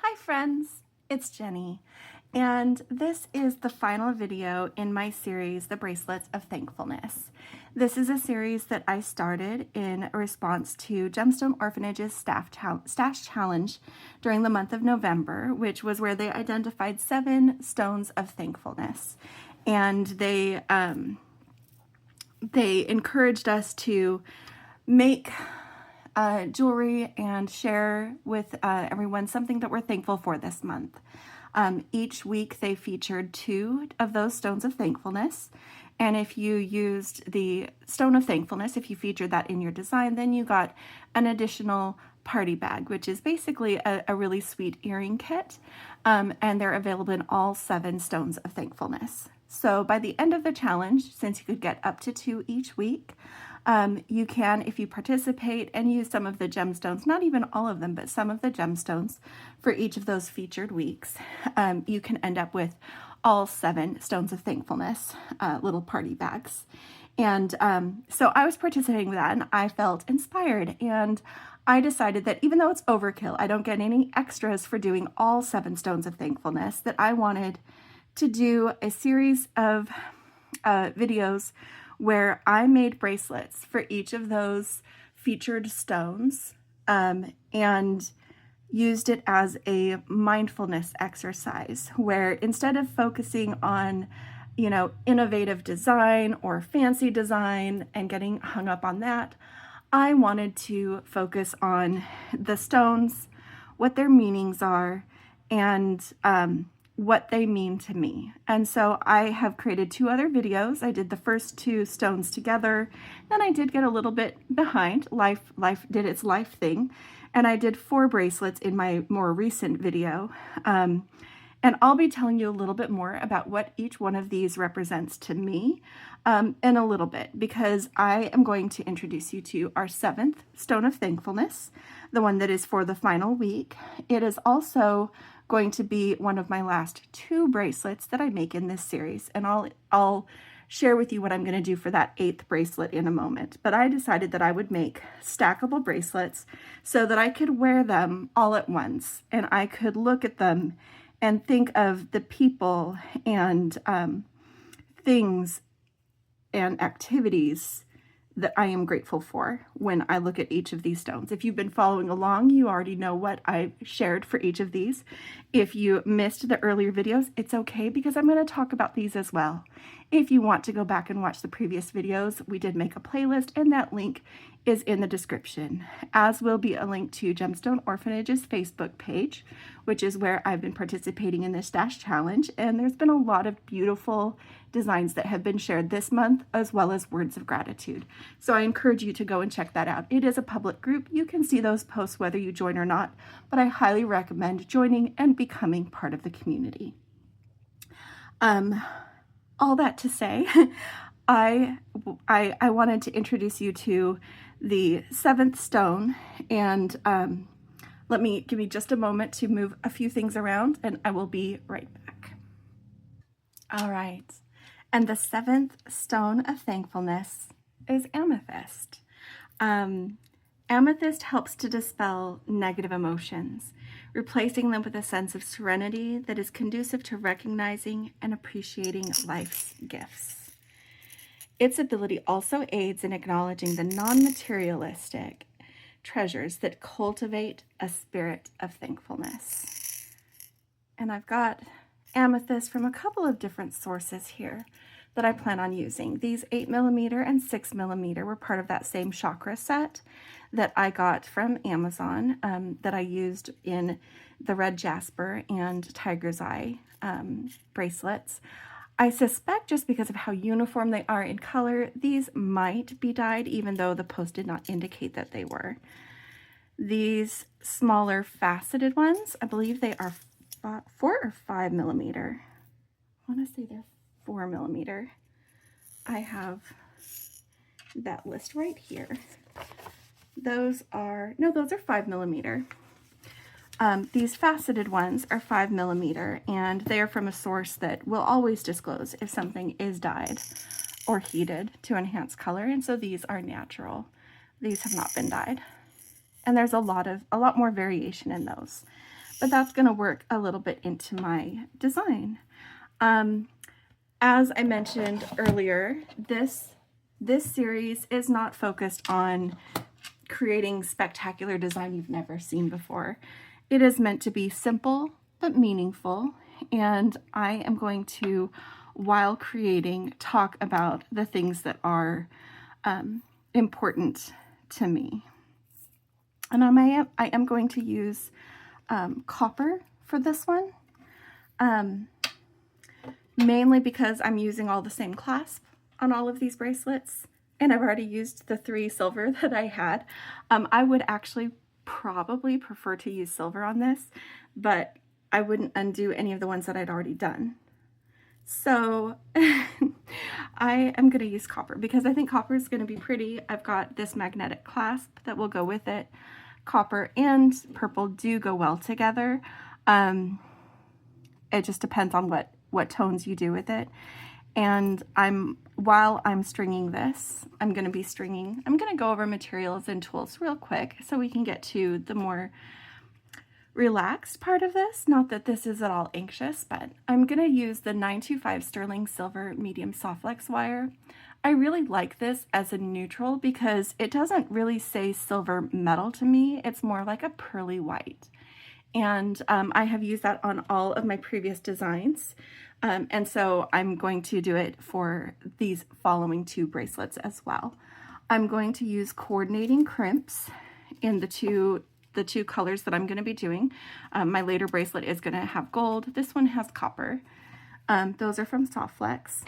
Hi friends, it's Jenny, and this is the final video in my series, The Bracelets of Thankfulness. This is a series that I started in response to Gemstone Orphanage's Stash Challenge during the month of November, which was where they identified 7 stones of thankfulness. And they encouraged us to make jewelry and share with everyone something that we're thankful for this month. Each week they featured 2 of those stones of thankfulness, and if you used the stone of thankfulness, if you featured that in your design, then you got an additional party bag, which is basically a really sweet earring kit, and they're available in all 7 stones of thankfulness. So by the end of the challenge, since you could get up to 2 each week, you can, if you participate and use some of the gemstones, not even all of them, but some of the gemstones for each of those featured weeks, you can end up with all 7 stones of thankfulness, little party bags. And so I was participating with that, and I felt inspired, and I decided that even though it's overkill, I don't get any extras for doing all 7 stones of thankfulness, that I wanted to do a series of videos where I made bracelets for each of those featured stones, and used it as a mindfulness exercise where instead of focusing on, innovative design or fancy design and getting hung up on that, I wanted to focus on the stones, what their meanings are, and what they mean to me. And so I have created 2 other videos. I did the first 2 stones together, then I did get a little bit behind. Life did its life thing, and I did 4 bracelets in my more recent video. And I'll be telling you a little bit more about what each one of these represents to me in a little bit, because I am going to introduce you to our 7th stone of thankfulness, the one that is for the final week. It is also going to be one of my last 2 bracelets that I make in this series, and I'll share with you what I'm going to do for that 8th bracelet in a moment. But I decided that I would make stackable bracelets so that I could wear them all at once, and I could look at them and think of the people and things and activities that I am grateful for when I look at each of these stones. If you've been following along, you already know what I shared for each of these. If you missed the earlier videos, it's okay, because I'm going to talk about these as well. If you want to go back and watch the previous videos, we did make a playlist, and that link is in the description, as will be a link to Gemstone Orphanage's Facebook page, which is where I've been participating in this Stash Challenge, and there's been a lot of beautiful designs that have been shared this month, as well as words of gratitude. So I encourage you to go and check that out. It is a public group. You can see those posts whether you join or not, but I highly recommend joining and becoming part of the community. All that to say, I wanted to introduce you to the 7th stone, and give me just a moment to move a few things around, and I will be right back. All right, and the 7th stone of thankfulness is amethyst. Amethyst helps to dispel negative emotions, replacing them with a sense of serenity that is conducive to recognizing and appreciating life's gifts. Its ability also aids in acknowledging the non-materialistic treasures that cultivate a spirit of thankfulness. And I've got amethyst from a couple of different sources here that I plan on using. These 8mm and 6mm were part of that same chakra set that I got from Amazon, that I used in the red jasper and tiger's eye bracelets. I suspect, just because of how uniform they are in color, these might be dyed, even though the post did not indicate that they were. These smaller faceted ones, I believe they are 4 or 5mm. I want to say they're 4mm. I have that list right here. Those are 5mm. These faceted ones are 5mm, and they are from a source that will always disclose if something is dyed or heated to enhance color, and so these are natural. These have not been dyed. And there's a lot more variation in those. but that's going to work a little bit into my design. As I mentioned earlier, this series is not focused on creating spectacular design you've never seen before. It is meant to be simple but meaningful, and I am going to, while creating, talk about the things that are important to me. And I am going to use copper for this one, mainly because I'm using all the same clasp on all of these bracelets, and I've already used the 3 silver that I had. I would actually probably prefer to use silver on this, but I wouldn't undo any of the ones that I'd already done. So I am going to use copper because I think copper is going to be pretty. I've got this magnetic clasp that will go with it. Copper and purple do go well together. It just depends on what tones you do with it. And while I'm stringing this, I'm going to go over materials and tools real quick so we can get to the more relaxed part of this. Not that this is at all anxious, but I'm going to use the 925 sterling silver medium soft flex wire. I really like this as a neutral because it doesn't really say silver metal to me. It's more like a pearly white. And I have used that on all of my previous designs. And so I'm going to do it for these following 2 bracelets as well. I'm going to use coordinating crimps in the two colors that I'm going to be doing. My later bracelet is going to have gold. This one has copper. Those are from Soft Flex.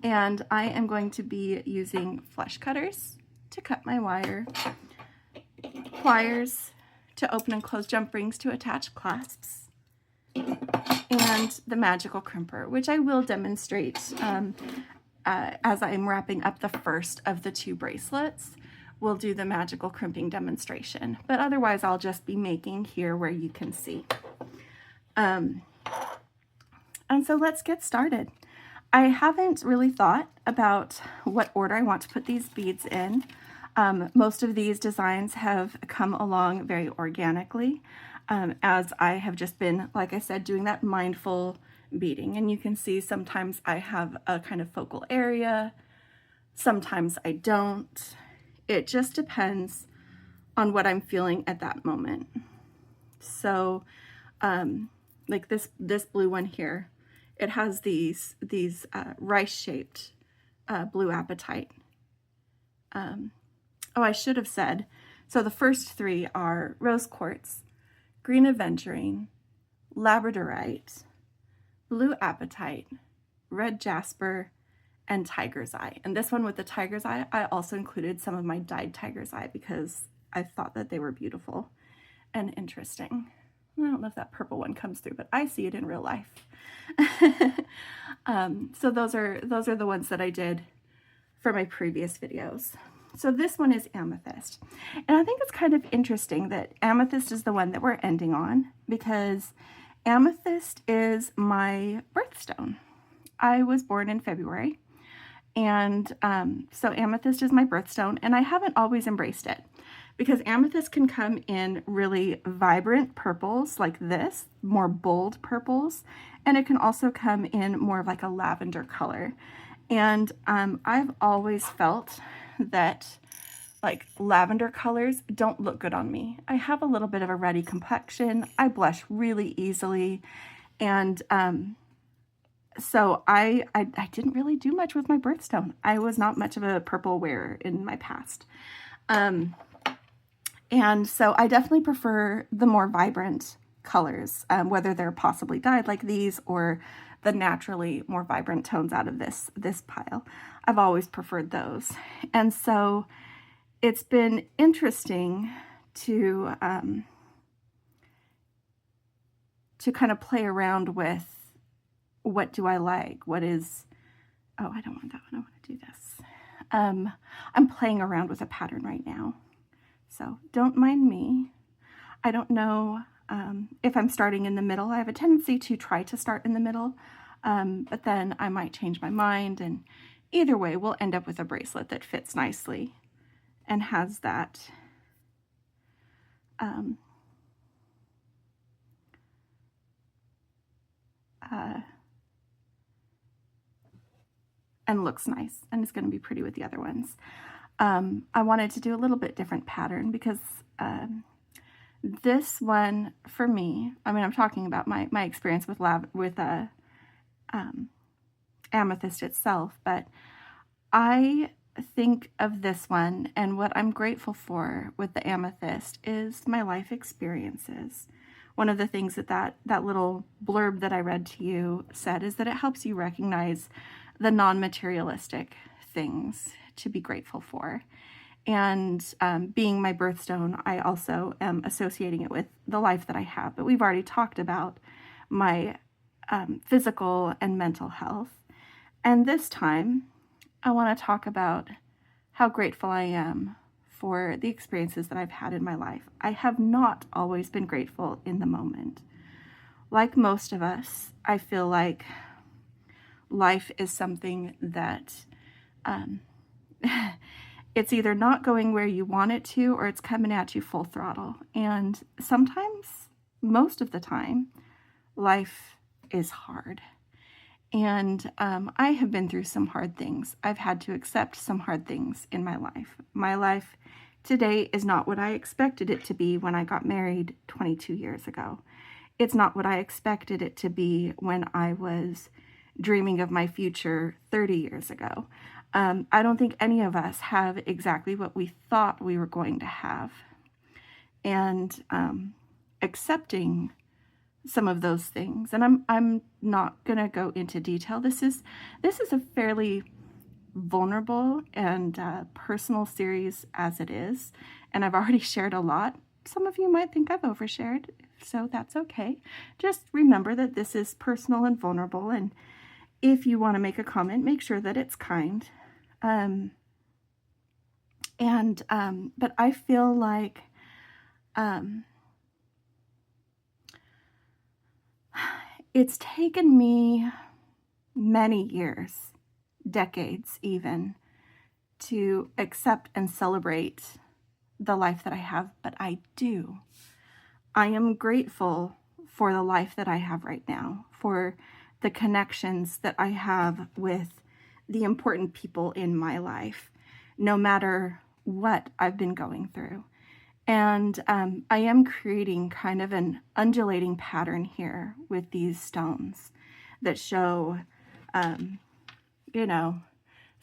And I am going to be using flesh cutters to cut my wire, pliers to open and close jump rings to attach clasps, and the magical crimper, which I will demonstrate as I'm wrapping up the first of the 2 bracelets. We'll do the magical crimping demonstration, but otherwise I'll just be making here where you can see. And so let's get started. I haven't really thought about what order I want to put these beads in. Most of these designs have come along very organically, as I have just been, like I said, doing that mindful beading. And you can see sometimes I have a kind of focal area, sometimes I don't. It just depends on what I'm feeling at that moment. So like this blue one here, it has these rice-shaped blue apatite. Oh, I should have said, so the first 3 are rose quartz, green aventurine, labradorite, blue apatite, red jasper, and tiger's eye. And this one with the tiger's eye, I also included some of my dyed tiger's eye because I thought that they were beautiful and interesting. I don't know if that purple one comes through, but I see it in real life. So those are the ones that I did for my previous videos. So this one is amethyst. And I think it's kind of interesting that amethyst is the one that we're ending on because amethyst is my birthstone. I was born in February, and so amethyst is my birthstone, and I haven't always embraced it because amethyst can come in really vibrant purples like this, more bold purples, and it can also come in more of like a lavender color. And I've always felt that like lavender colors don't look good on me. I have a little bit of a ruddy complexion. I blush really easily, and so I didn't really do much with my birthstone. I was not much of a purple wearer in my past. And so I definitely prefer the more vibrant colors, whether they're possibly dyed like these or the naturally more vibrant tones out of this pile. I've always preferred those. And so it's been interesting to kind of play around with what do I like? What is, oh, I don't want that one. I want to do this. I'm playing around with a pattern right now, so don't mind me. I don't know if I'm starting in the middle. I have a tendency to try to start in the middle, but then I might change my mind, and either way, we'll end up with a bracelet that fits nicely and has that looks nice, and it's going to be pretty with the other ones. I wanted to do a little bit different pattern because this one for me, I mean, I'm talking about my experience with amethyst itself, but I think of this one, and what I'm grateful for with the amethyst is my life experiences. One of the things that little blurb that I read to you said is that it helps you recognize the non-materialistic things to be grateful for. And being my birthstone, I also am associating it with the life that I have. But we've already talked about my physical and mental health. And this time, I want to talk about how grateful I am for the experiences that I've had in my life. I have not always been grateful in the moment. Like most of us, I feel like life is something that it's either not going where you want it to, or it's coming at you full throttle. And sometimes, most of the time, life is hard. And I have been through some hard things. I've had to accept some hard things in my life. My life today is not what I expected it to be when I got married 22 years ago. It's not what I expected it to be when I was dreaming of my future 30 years ago. I don't think any of us have exactly what we thought we were going to have. And accepting some of those things. And I'm not going to go into detail. This is a fairly vulnerable and personal series as it is. And I've already shared a lot. Some of you might think I've overshared, so that's okay. Just remember that this is personal and vulnerable. And if you want to make a comment, make sure that it's kind. But I feel like it's taken me many years, decades even, to accept and celebrate the life that I have, but I do. I am grateful for the life that I have right now, for the connections that I have with the important people in my life, no matter what I've been going through. And I am creating kind of an undulating pattern here with these stones that show,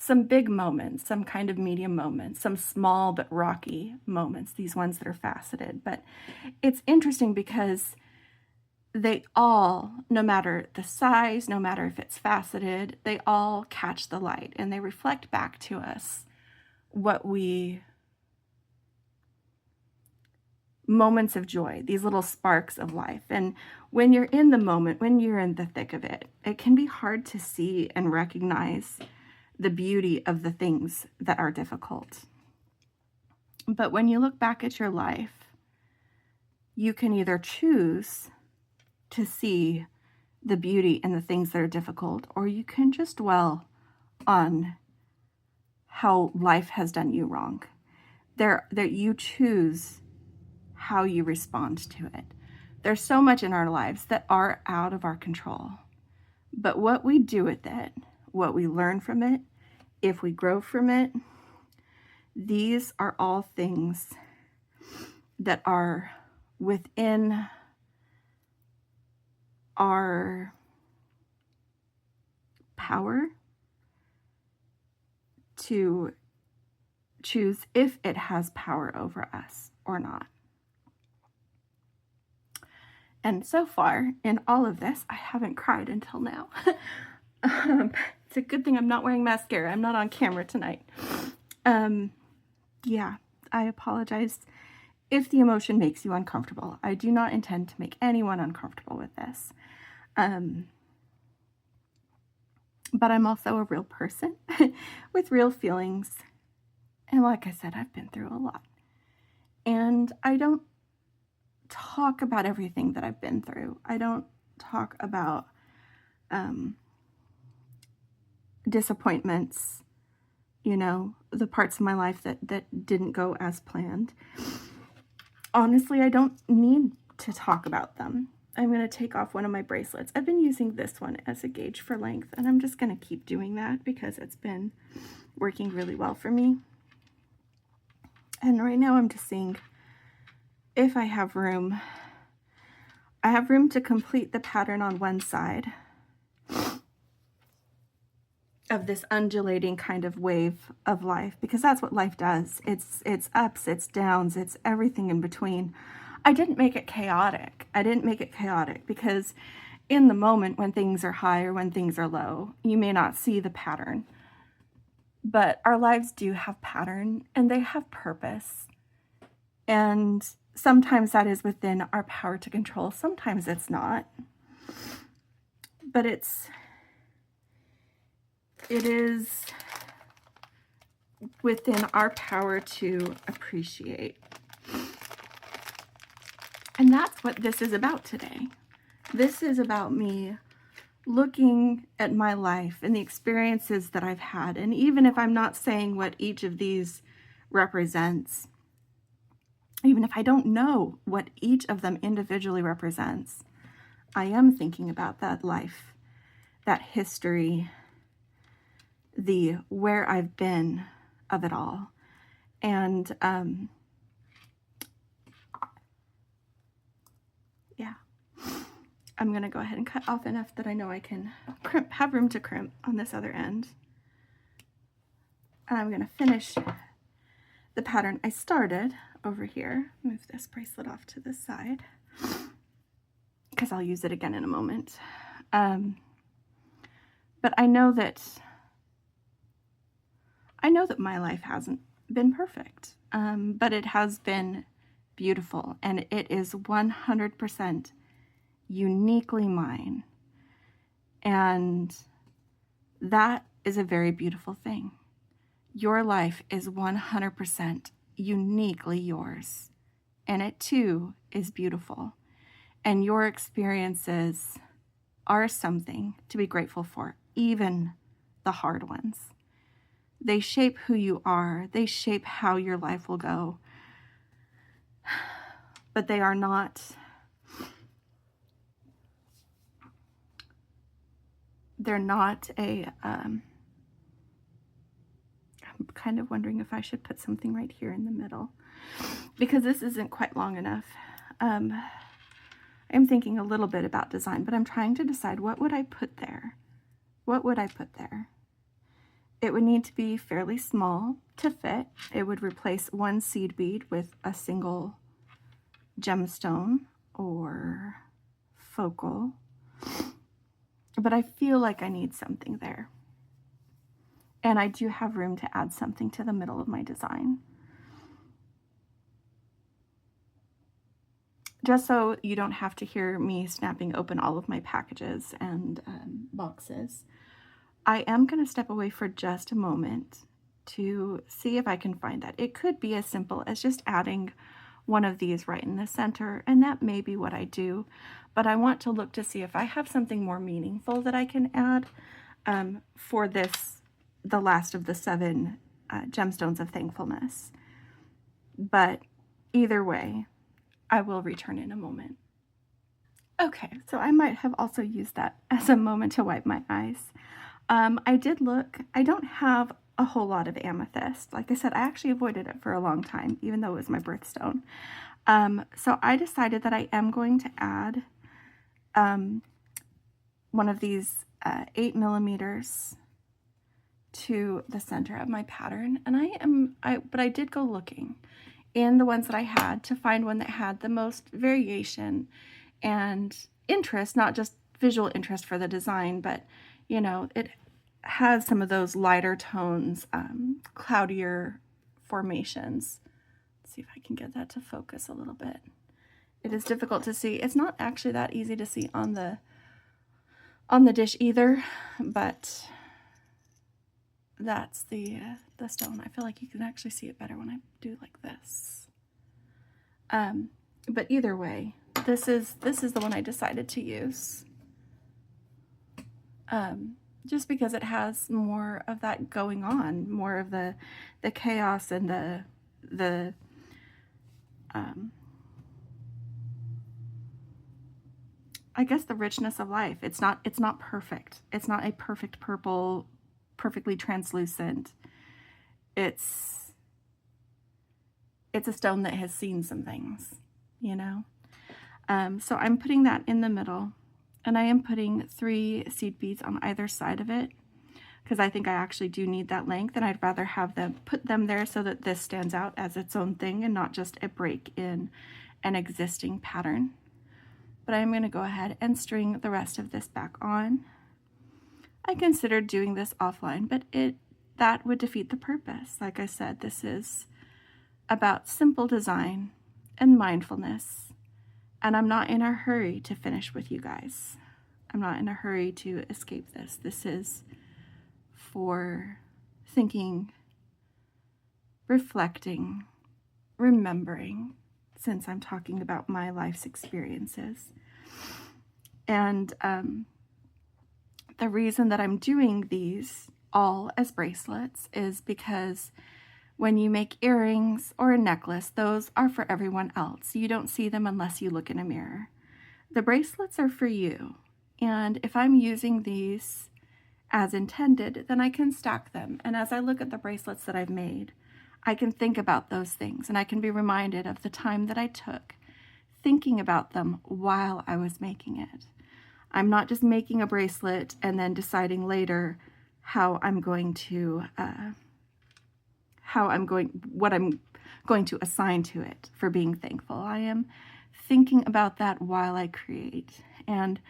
some big moments, some kind of medium moments, some small but rocky moments, these ones that are faceted. But it's interesting because they all, no matter the size, no matter if it's faceted, they all catch the light and they reflect back to us moments of joy, these little sparks of life. And when you're in the moment, when you're in the thick of it, it can be hard to see and recognize the beauty of the things that are difficult. But when you look back at your life, you can either choose to see the beauty in the things that are difficult, or you can just dwell on how life has done you wrong. That you choose how you respond to it. There's so much in our lives that are out of our control. But what we do with it, what we learn from it, if we grow from it, these are all things that are within our power to choose if it has power over us or not. And so far in all of this, I haven't cried until now. It's a good thing I'm not wearing mascara. I'm not on camera tonight. Yeah, I apologize if the emotion makes you uncomfortable. I do not intend to make anyone uncomfortable with this. But I'm also a real person with real feelings. And like I said, I've been through a lot. And I don't talk about everything that I've been through. I don't talk about disappointments, the parts of my life that didn't go as planned. Honestly, I don't need to talk about them. I'm going to take off one of my bracelets. I've been using this one as a gauge for length, and I'm just going to keep doing that because it's been working really well for me. And right now I'm just seeing if I have room. I have room to complete the pattern on one side of this undulating kind of wave of life, because that's what life does. It's ups, it's downs, it's everything in between. I didn't make it chaotic. I didn't make it chaotic because in the moment when things are high or when things are low, you may not see the pattern. But our lives do have pattern and they have purpose. And sometimes that is within our power to control. Sometimes it's not. But it is within our power to appreciate. And that's what this is about today. This is about me looking at my life and the experiences that I've had. And even if I'm not saying what each of these represents, even if I don't know what each of them individually represents, I am thinking about that life, that history, the where I've been of it all. And yeah, I'm going to go ahead and cut off enough that I know I can have room to crimp on this other end. And I'm going to finish the pattern I started over here. Move this bracelet off to the side because I'll use it again in a moment. But I know that my life hasn't been perfect, but it has been beautiful, and it is 100% uniquely mine. And that is a very beautiful thing. Your life is 100% uniquely yours, and it too is beautiful. And your experiences are something to be grateful for, even the hard ones. They shape who you are. They shape how your life will go. But they are not, they're not a, I'm kind of wondering if I should put something right here in the middle, because this isn't quite long enough. I'm thinking a little bit about design, but I'm trying to decide what would I put there? What would I put there? It would need to be fairly small to fit. It would replace one seed bead with a single gemstone or focal. But I feel like I need something there. And I do have room to add something to the middle of my design. Just so you don't have to hear me snapping open all of my packages and boxes, I am going to step away for just a moment to see if I can find that. It could be as simple as just adding one of these right in the center, and that may be what I do, but I want to look to see if I have something more meaningful that I can add for this, the last of the 7 Gemstones of Thankfulness. But either way, I will return in a moment. Okay, so I might have also used that as a moment to wipe my eyes. I did look. I don't have a whole lot of amethyst. Like I said, I actually avoided it for a long time, even though it was my birthstone. So I decided that I am going to add one of these 8 millimeters to the center of my pattern. And but I did go looking in the ones that I had to find one that had the most variation and interest, not just visual interest for the design, but you know, it has some of those lighter tones, cloudier formations. Let's see if I can get that to focus a little bit. It is difficult to see. It's not actually that easy to see on the dish either, but that's the stone. I feel like you can actually see it better when I do like this. But either way, this is the one I decided to use. Just because it has more of that going on, more of the chaos and I guess, the richness of life. It's not perfect. It's not a perfect purple, perfectly translucent. It's a stone that has seen some things, you know? So I'm putting that in the middle, and I am putting 3 seed beads on either side of it, because I think I actually do need that length, and I'd rather have them put them there so that this stands out as its own thing and not just a break in an existing pattern. But I'm going to go ahead and string the rest of this back on. I considered doing this offline, but that would defeat the purpose. Like I said, this is about simple design and mindfulness, and I'm not in a hurry to finish with you guys. I'm not in a hurry to escape this. This is for thinking, reflecting, remembering, since I'm talking about my life's experiences. And the reason that I'm doing these all as bracelets is because when you make earrings or a necklace, those are for everyone else. You don't see them unless you look in a mirror. The bracelets are for you. And if I'm using these as intended, then I can stack them. And as I look at the bracelets that I've made, I can think about those things, and I can be reminded of the time that I took thinking about them while I was making it. I'm not just making a bracelet and then deciding later what I'm going to assign to it for being thankful. I am thinking about that while I create. And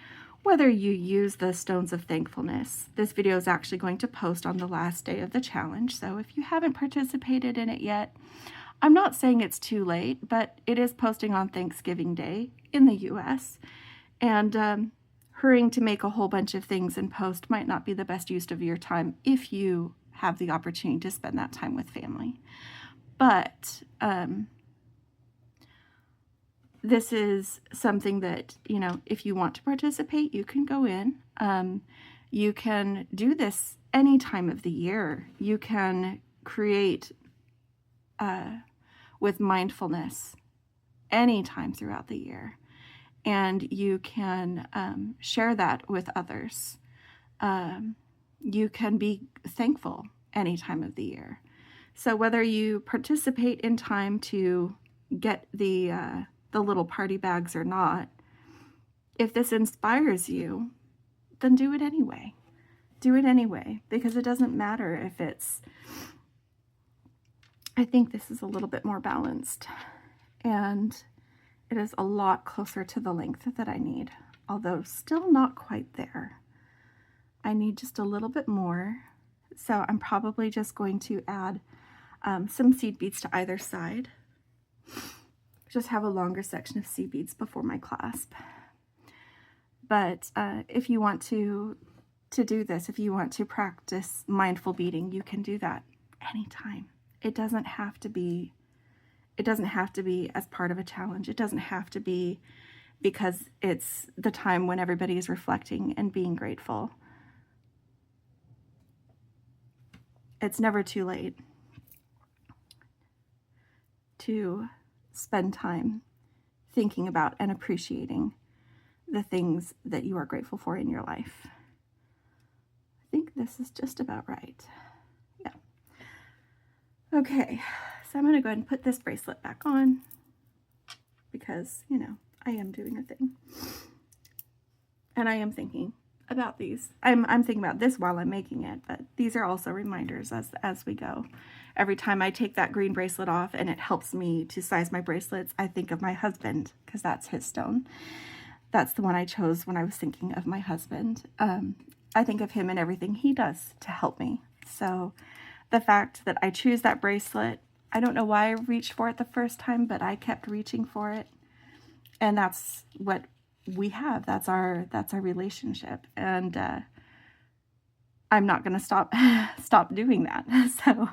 whether you use the Stones of Thankfulness, this video is actually going to post on the last day of the challenge. So if you haven't participated in it yet, I'm not saying it's too late, but it is posting on Thanksgiving Day in the US. And hurrying to make a whole bunch of things and post might not be the best use of your time if you have the opportunity to spend that time with family. But this is something that, you know, if you want to participate, you can go in. You can do this any time of the year. You can create with mindfulness anytime throughout the year. And you can share that with others. You can be thankful any time of the year. So whether you participate in time to get the little party bags or not, if this inspires you, then do it anyway. Do it anyway, because it doesn't matter if it's, I think this is a little bit more balanced, and it is a lot closer to the length that I need, although still not quite there. I need just a little bit more, so I'm probably just going to add some seed beads to either side. Just have a longer section of seed beads before my clasp. But if you want to do this, if you want to practice mindful beading, you can do that anytime. It doesn't have to be as part of a challenge. It doesn't have to be because it's the time when everybody is reflecting and being grateful. It's never too late to spend time thinking about and appreciating the things that you are grateful for in your life. I think this is just about right. Yeah. Okay, so I'm going to go ahead and put this bracelet back on because, you know, I am doing a thing. And I am thinking about these. I'm thinking about this while I'm making it, but these are also reminders as we go. Every time I take that green bracelet off and it helps me to size my bracelets, I think of my husband because that's his stone. That's the one I chose when I was thinking of my husband. I think of him and everything he does to help me. So the fact that I choose that bracelet, I don't know why I reached for it the first time, but I kept reaching for it. And that's what we have. That's our relationship. And I'm not going to stop doing that. So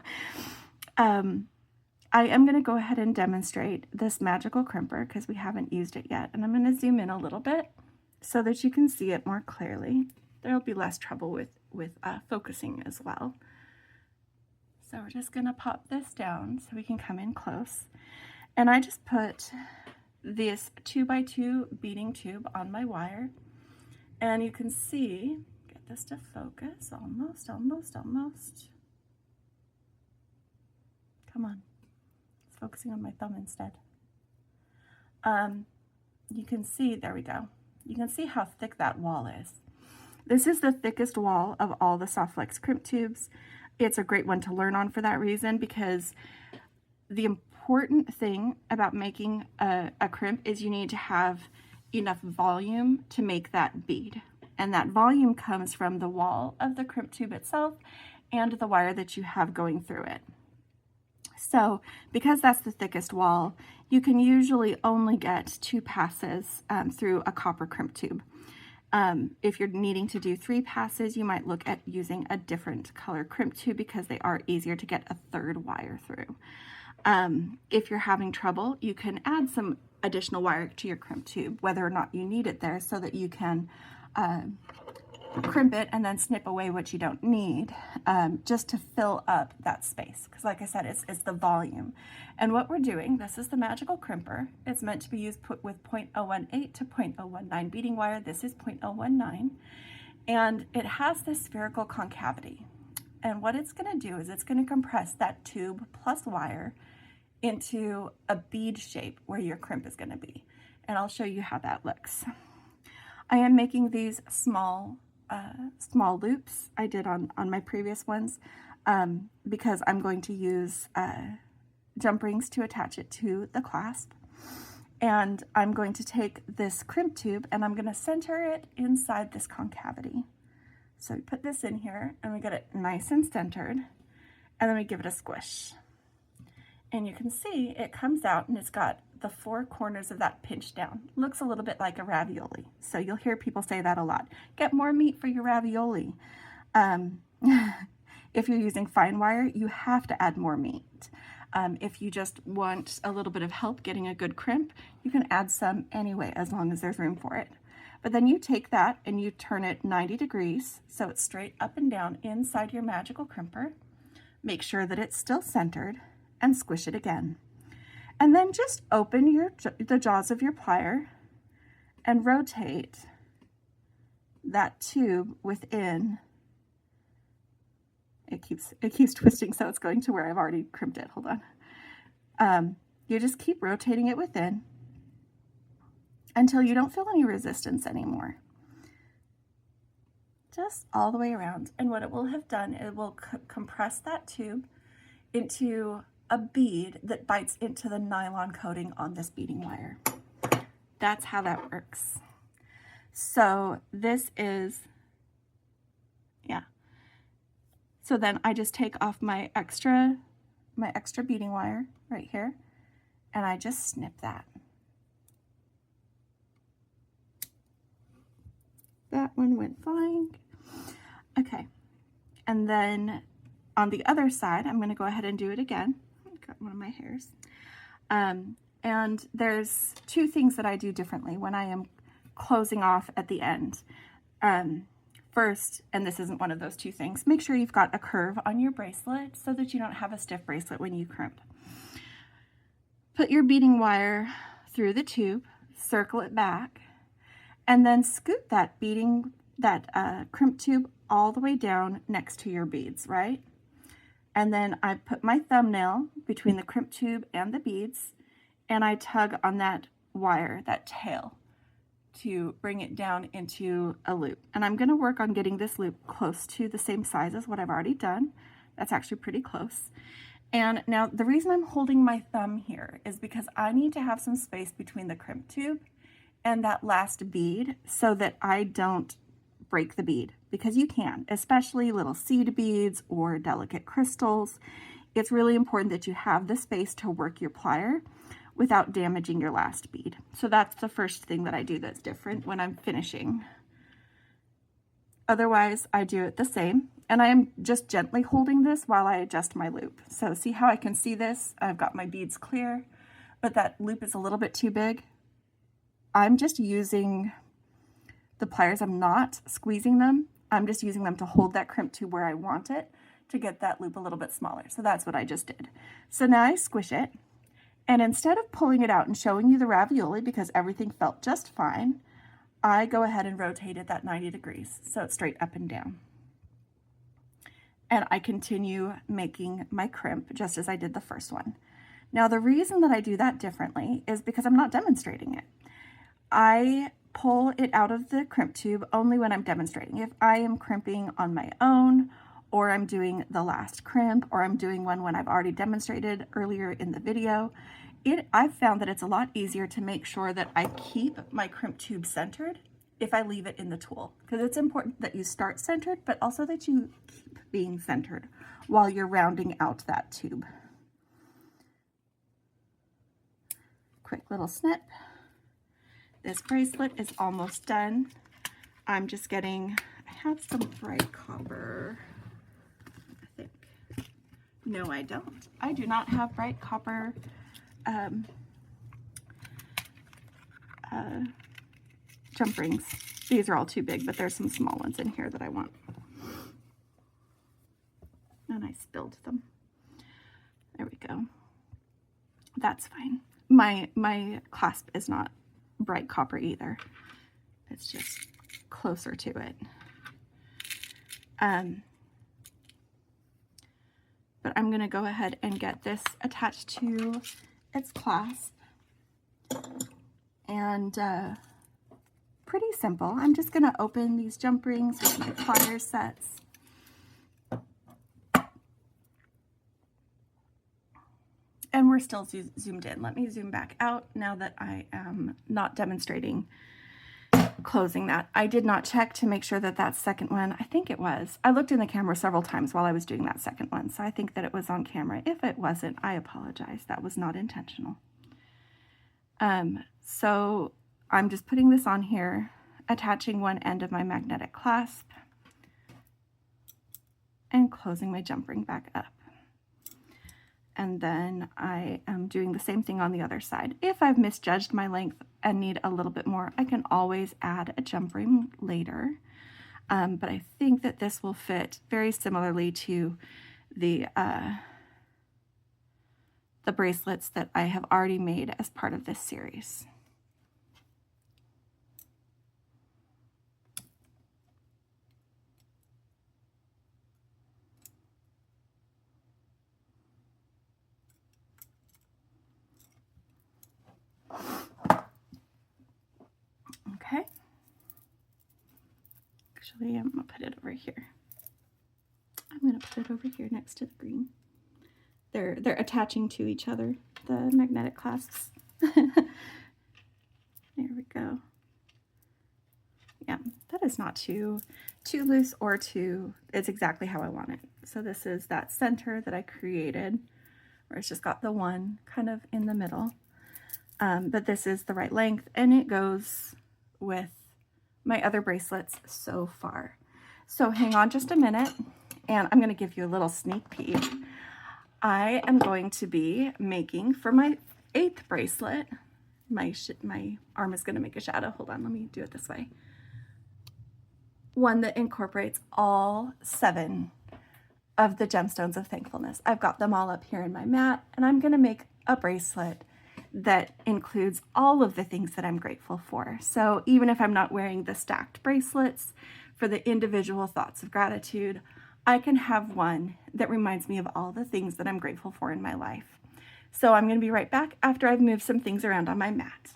I am going to go ahead and demonstrate this magical crimper because we haven't used it yet. And I'm going to zoom in a little bit so that you can see it more clearly. There'll be less trouble with focusing as well. So we're just going to pop this down so we can come in close. And I just put this 2x2 beading tube on my wire. And you can see, get this to focus, almost. Come on, it's focusing on my thumb instead. You can see, there we go. You can see how thick that wall is. This is the thickest wall of all the Soft Flex crimp tubes. It's a great one to learn on for that reason, because the important thing about making a crimp is you need to have enough volume to make that bead. And that volume comes from the wall of the crimp tube itself and the wire that you have going through it. So because that's the thickest wall, you can usually only get 2 passes through a copper crimp tube. If you're needing to do 3 passes, you might look at using a different color crimp tube because they are easier to get a 3rd wire through. If you're having trouble, you can add some additional wire to your crimp tube, whether or not you need it there, so that you can crimp it and then snip away what you don't need, just to fill up that space. Because like I said, it's the volume. And what we're doing, this is the magical crimper. It's meant to be used with 0.018 to 0.019 beading wire. This is 0.019. And it has this spherical concavity. And what it's going to do is it's going to compress that tube plus wire into a bead shape where your crimp is going to be. And I'll show you how that looks. I am making these small loops. I did on my previous ones because I'm going to use jump rings to attach it to the clasp. And I'm going to take this crimp tube and I'm going to center it inside this concavity. So we put this in here and we get it nice and centered, and then we give it a squish. And you can see it comes out and it's got the 4 corners of that pinched down. Looks a little bit like a ravioli. So you'll hear people say that a lot. Get more meat for your ravioli. If you're using fine wire, you have to add more meat. If you just want a little bit of help getting a good crimp, you can add some anyway, as long as there's room for it. But then you take that and you turn it 90 degrees so it's straight up and down inside your magical crimper. Make sure that it's still centered and squish it again. And then just open the jaws of your plier and rotate that tube within. It keeps twisting, so it's going to where I've already crimped it. Hold on. You just keep rotating it within until you don't feel any resistance anymore. Just all the way around. And what it will have done, it will compress that tube into a bead that bites into the nylon coating on this beading wire. That's how that works. So this is, yeah. So then I just take off my extra beading wire right here, and I just snip that. That one went flying. Okay, and then on the other side, I'm going to go ahead and do it again. Got one of my hairs. And there's 2 things that I do differently when I am closing off at the end. First, and this isn't one of those 2 things, make sure you've got a curve on your bracelet so that you don't have a stiff bracelet when you crimp. Put your beading wire through the tube, circle it back, and then scoop that crimp tube all the way down next to your beads, right? And then I put my thumbnail between the crimp tube and the beads, and I tug on that wire, that tail, to bring it down into a loop. And I'm going to work on getting this loop close to the same size as what I've already done. That's actually pretty close. And now the reason I'm holding my thumb here is because I need to have some space between the crimp tube and that last bead so that I don't break the bead, because you can, especially little seed beads or delicate crystals. It's really important that you have the space to work your plier without damaging your last bead. So that's the first thing that I do that's different when I'm finishing. Otherwise, I do it the same, and I am just gently holding this while I adjust my loop. So see how I can see this? I've got my beads clear, but that loop is a little bit too big. I'm just using the pliers. I'm not squeezing them. I'm just using them to hold that crimp tube where I want it to get that loop a little bit smaller. So that's what I just did. So now I squish it, and instead of pulling it out and showing you the ravioli because everything felt just fine, I go ahead and rotate it that 90 degrees, so it's straight up and down. And I continue making my crimp just as I did the first one. Now, the reason that I do that differently is because I'm not demonstrating it. I pull it out of the crimp tube only when I'm demonstrating. If I am crimping on my own, or I'm doing the last crimp, or I'm doing one when I've already demonstrated earlier in the video, I've found that it's a lot easier to make sure that I keep my crimp tube centered if I leave it in the tool, because it's important that you start centered, but also that you keep being centered while you're rounding out that tube. Quick little snip. This bracelet is almost done. I'm just getting, I have some bright copper, I think. No, I don't. I do not have bright copper jump rings. These are all too big, but there's some small ones in here that I want. And I spilled them. There we go. That's fine. My clasp is not bright copper either. It's just closer to it. But I'm gonna go ahead and get this attached to its clasp. And pretty simple. I'm just gonna open these jump rings with my pliers sets. And we're still zoomed in. Let me zoom back out now that I am not demonstrating closing that. I did not check to make sure that that second one, I think it was. I looked in the camera several times while I was doing that second one, so I think that it was on camera. If it wasn't, I apologize. That was not intentional. So I'm just putting this on here, attaching one end of my magnetic clasp, and closing my jump ring back up. And then I am doing the same thing on the other side. If I've misjudged my length and need a little bit more, I can always add a jump ring later. But I think that this will fit very similarly to the bracelets that I have already made as part of this series. Okay. Actually, I'm gonna put it over here. I'm gonna put it over here next to the green. They're attaching to each other, the magnetic clasps. There we go. Yeah, that is not too loose or too, it's exactly how I want it. So this is that center that I created, where it's just got the one kind of in the middle. But this is the right length, and it goes with my other bracelets so far. So hang on just a minute, and I'm going to give you a little sneak peek. I am going to be making for my 8th bracelet, my arm is going to make a shadow. Hold on, let me do it this way. One that incorporates all 7 of the Gemstones of Thankfulness. I've got them all up here in my mat, and I'm going to make a bracelet that includes all of the things that I'm grateful for. So even if I'm not wearing the stacked bracelets for the individual thoughts of gratitude, I can have one that reminds me of all the things that I'm grateful for in my life. So I'm going to be right back after I've moved some things around on my mat.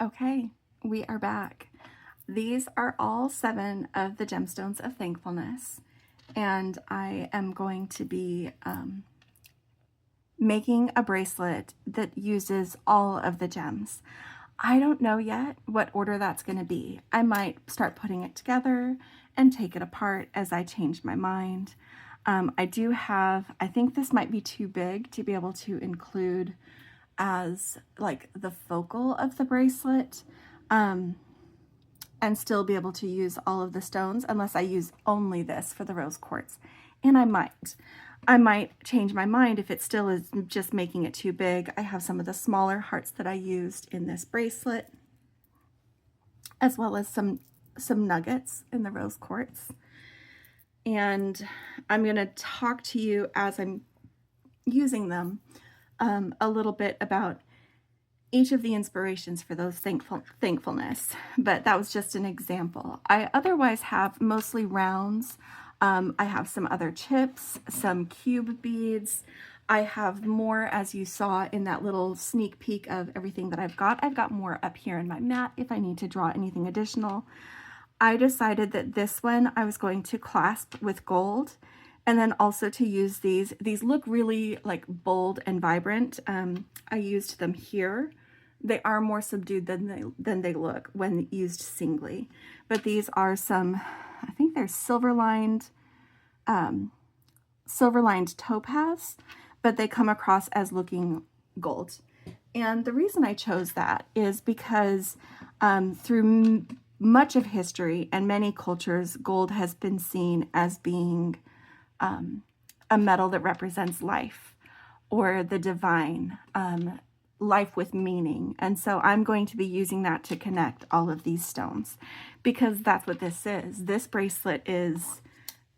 Okay, we are back. These are all 7 of the Gemstones of Thankfulness, and I am going to be making a bracelet that uses all of the gems. I don't know yet what order that's going to be. I might start putting it together and take it apart as I change my mind. I do have, I think this might be too big to be able to include as like the focal of the bracelet, and still be able to use all of the stones unless I use only this for the rose quartz. And I might change my mind if it still is just making it too big. I have some of the smaller hearts that I used in this bracelet, as well as some nuggets in the rose quartz. And I'm going to talk to you as I'm using them a little bit about each of the inspirations for those thankfulness, but that was just an example. I otherwise have mostly rounds. I have some other chips, some cube beads. I have more, as you saw in that little sneak peek of everything that I've got. I've got more up here in my mat if I need to draw anything additional. I decided that this one I was going to clasp with gold, and then also to use these. These look really like bold and vibrant. I used them here. They are more subdued than they look when used singly. But these are some, I think they're silver-lined topaz, but they come across as looking gold. And the reason I chose that is because through much of history and many cultures, gold has been seen as being a metal that represents life or the divine, life with meaning. And so I'm going to be using that to connect all of these stones, because that's what this is. This bracelet is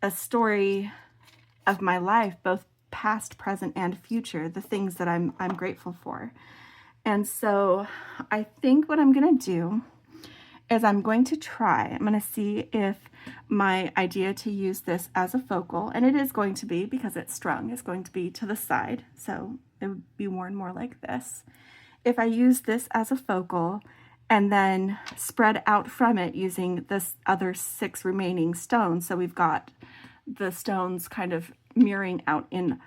a story of my life, both past, present, and future, the things that I'm grateful for. And so I think what I'm going to do is I'm going to see if my idea to use this as a focal, and it is going to be, because it's strung, is going to be to the side, so it would be worn more like this. If I use this as a focal and then spread out from it using this other 6 remaining stones, so we've got the stones kind of mirroring out in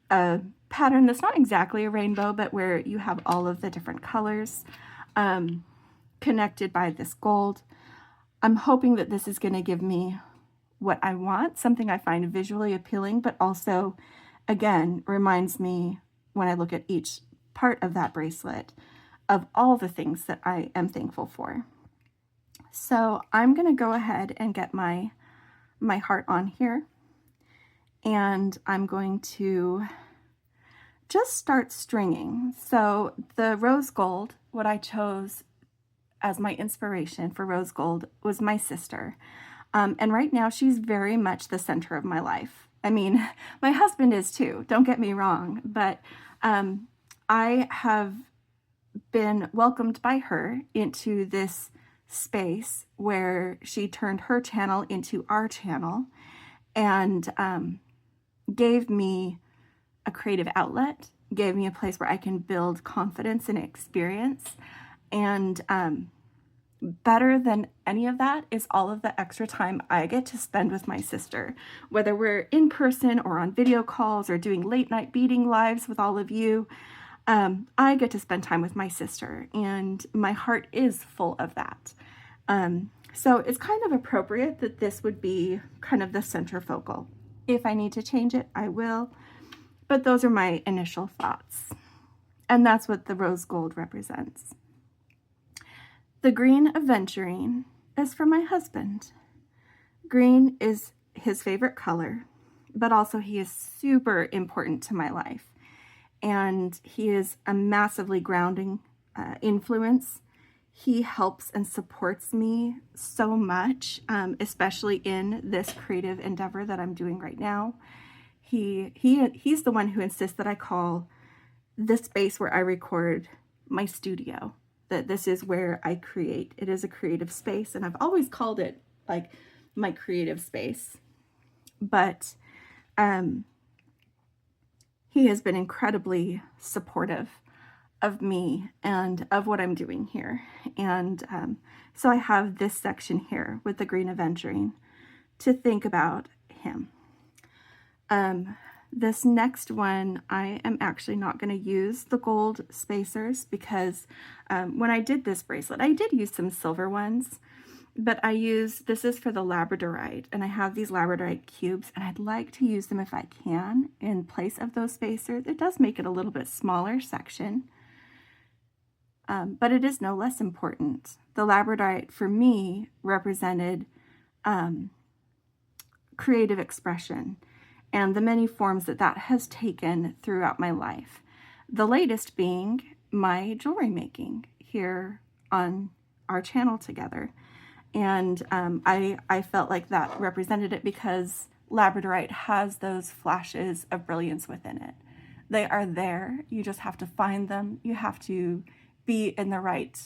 a pattern that's not exactly a rainbow, but where you have all of the different colors connected by this gold. I'm hoping that this is going to give me what I want, something I find visually appealing, but also, again, reminds me when I look at each part of that bracelet of all the things that I am thankful for. So I'm going to go ahead and get my heart on here, and I'm going to just start stringing. So the rose gold, what I chose as my inspiration for rose gold, was my sister. And right now she's very much the center of my life. I mean, my husband is too, don't get me wrong, but I have been welcomed by her into this space where she turned her channel into our channel and gave me a creative outlet, gave me a place where I can build confidence and experience. And better than any of that is all of the extra time I get to spend with my sister, whether we're in person or on video calls or doing late night beading lives with all of you. I get to spend time with my sister, and my heart is full of that. So it's kind of appropriate that this would be kind of the center focal. If I need to change it, I will, but those are my initial thoughts. And that's what the rose gold represents. The green aventurine is for my husband. Green is his favorite color, but also he is super important to my life. And he is a massively grounding influence. He helps and supports me so much, especially in this creative endeavor that I'm doing right now. He's the one who insists that I call this space where I record my studio, that this is where I create. It is a creative space, and I've always called it like my creative space. But he has been incredibly supportive of me and of what I'm doing here. And so I have this section here with the green aventurine to think about him. This next one, I am actually not going to use the gold spacers because when I did this bracelet, I did use some silver ones, but this is for the labradorite, and I have these labradorite cubes, and I'd like to use them if I can in place of those spacers. It does make it a little bit smaller section, but it is no less important. The labradorite for me represented creative expression and the many forms that has taken throughout my life. The latest being my jewelry making here on our channel together. And I felt like that represented it because labradorite has those flashes of brilliance within it. They are there. You just have to find them. You have to be in the right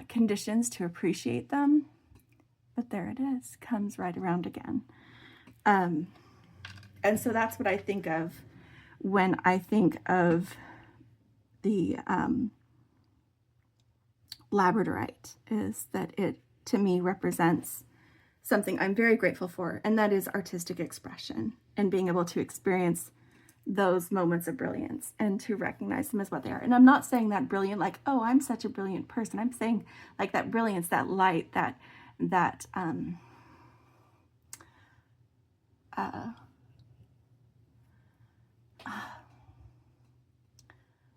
conditions to appreciate them. But there it is, comes right around again. And so that's what I think of when I think of the labradorite, is that it, to me, represents something I'm very grateful for, and that is artistic expression and being able to experience those moments of brilliance and to recognize them as what they are. And I'm not saying that brilliant like, oh, I'm such a brilliant person. I'm saying like that brilliance, that light, that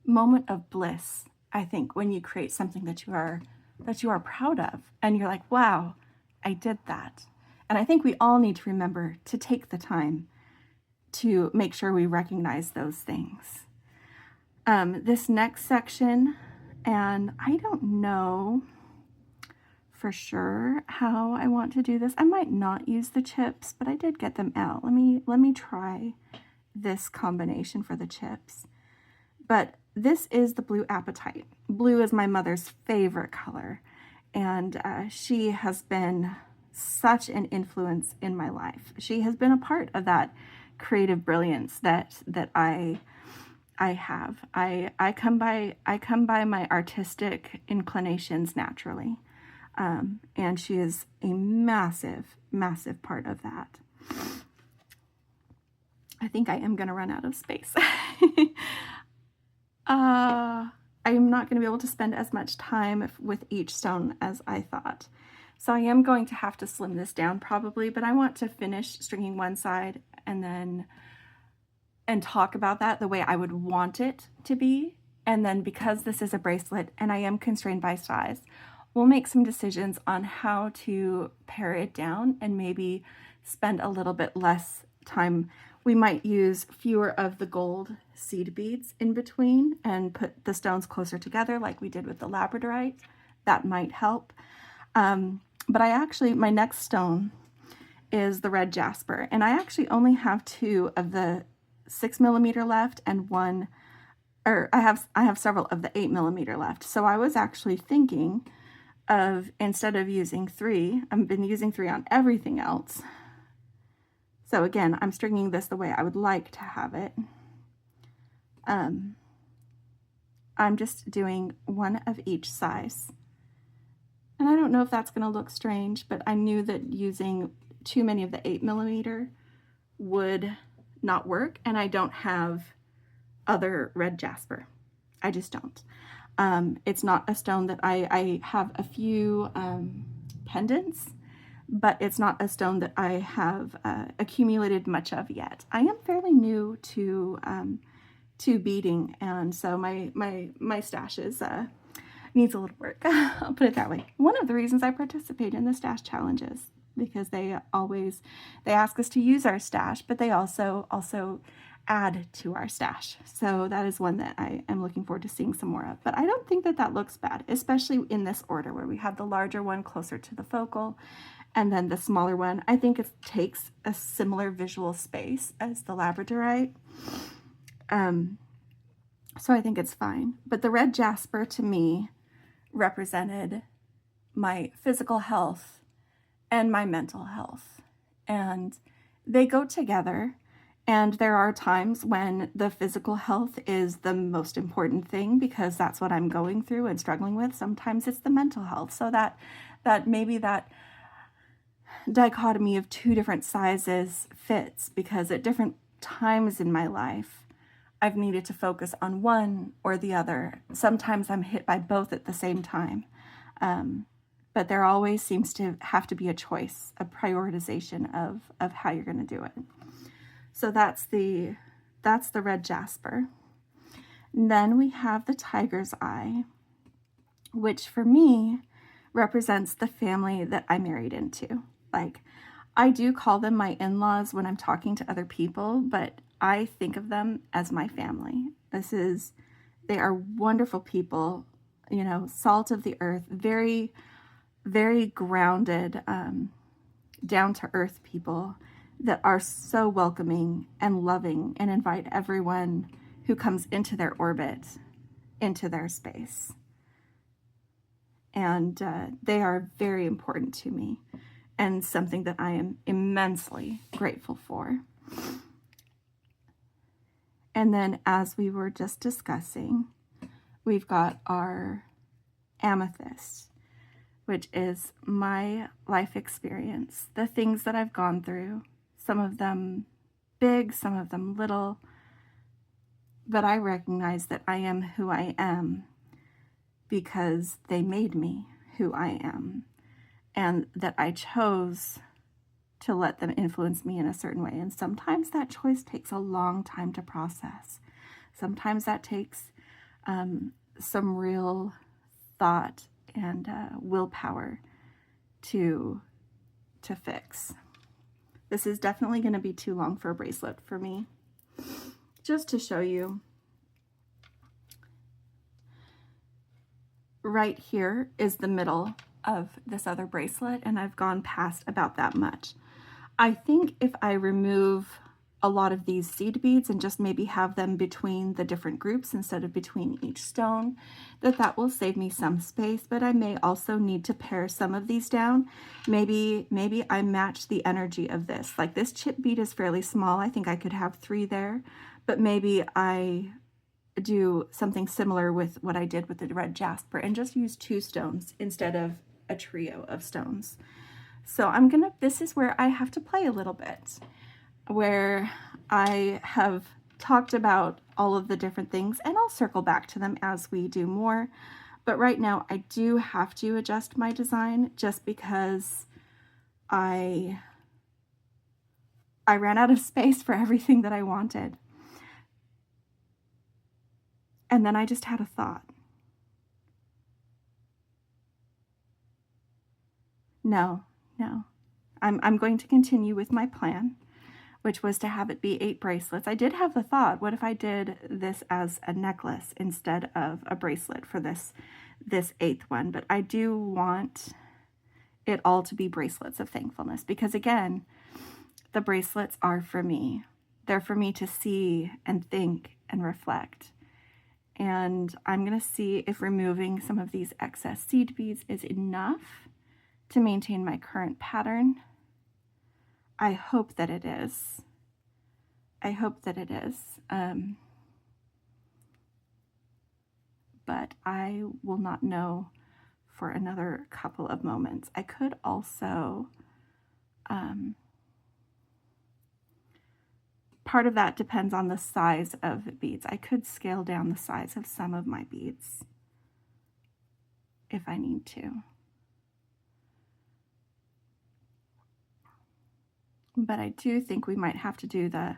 moment of bliss. I think when you create something that you are proud of, and you're like, wow, I did that. And I think we all need to remember to take the time to make sure we recognize those things. This next section, and I don't know for sure how I want to do this. I might not use the chips, but I did get them out. Let me try this combination for the chips. But this is the blue apatite. Blue is my mother's favorite color, and she has been such an influence in my life. She has been a part of that creative brilliance that I have. I come by my artistic inclinations naturally, and she is a massive part of that. I think I am going to run out of space. I'm not going to be able to spend as much time with each stone as I thought. So I am going to have to slim this down probably, but I want to finish stringing one side and talk about that the way I would want it to be. And then because this is a bracelet and I am constrained by size, we'll make some decisions on how to pare it down and maybe spend a little bit less time. We might use fewer of the gold seed beads in between and put the stones closer together like we did with the labradorite. That might help. But my next stone is the red jasper, and I actually only have 2 of the 6mm left and one, or I have several of the 8mm left. So I was actually thinking of, instead of using 3, I've been using 3 on everything else. So again, I'm stringing this the way I would like to have it. I'm just doing 1 of each size. And I don't know if that's going to look strange, but I knew that using too many of the 8mm would not work, and I don't have other red jasper. I just don't. It's not a stone that I have a few pendants, but it's not a stone that I have accumulated much of yet. I am fairly new to beading, and so my stash is needs a little work. I'll put it that way. One of the reasons I participate in the stash challenges, because they ask us to use our stash, but they also add to our stash. So that is one that I am looking forward to seeing some more of. But I don't think that looks bad, especially in this order where we have the larger one closer to the focal and then the smaller one. I think it takes a similar visual space as the labradorite. So I think it's fine. But the red jasper to me represented my physical health and my mental health. And they go together. And there are times when the physical health is the most important thing because that's what I'm going through and struggling with. Sometimes it's the mental health. So that maybe that dichotomy of 2 different sizes fits, because at different times in my life, I've needed to focus on one or the other. Sometimes I'm hit by both at the same time. But there always seems to have to be a choice, a prioritization of how you're going to do it. So that's the red jasper. And then we have the tiger's eye, which for me represents the family that I married into. Like, I do call them my in-laws when I'm talking to other people, but I think of them as my family. They are wonderful people, salt of the earth, very, very grounded, down to earth people that are so welcoming and loving and invite everyone who comes into their orbit into their space. and they are very important to me and something that I am immensely grateful for. And then, as we were just discussing, we've got our amethyst, which is my life experience, the things that I've gone through, some of them big, some of them little, but I recognize that I am who I am because they made me who I am, and that I chose to let them influence me in a certain way. And sometimes that choice takes a long time to process. Sometimes that takes some real thought and willpower to fix. This is definitely going to be too long for a bracelet for me. Just to show you, right here is the middle of this other bracelet, and I've gone past about that much. I think if I remove a lot of these seed beads and just maybe have them between the different groups instead of between each stone, that will save me some space. But I may also need to pare some of these down. Maybe I match the energy of this. Like this chip bead is fairly small. I think I could have 3 there, but maybe I do something similar with what I did with the red jasper and just use 2 stones instead of a trio of stones. So this is where I have to play a little bit, where I have talked about all of the different things, and I'll circle back to them as we do more. But right now I do have to adjust my design just because I ran out of space for everything that I wanted. And then I just had a thought. No. I'm going to continue with my plan, which was to have it be 8 bracelets. I did have the thought, what if I did this as a necklace instead of a bracelet for this 8th one? But I do want it all to be bracelets of thankfulness, because again, the bracelets are for me. They're for me to see and think and reflect. And I'm going to see if removing some of these excess seed beads is enough to maintain my current pattern. I hope that it is. But I will not know for another couple of moments. I could also, part of that depends on the size of beads. I could scale down the size of some of my beads if I need to. But I do think we might have to do the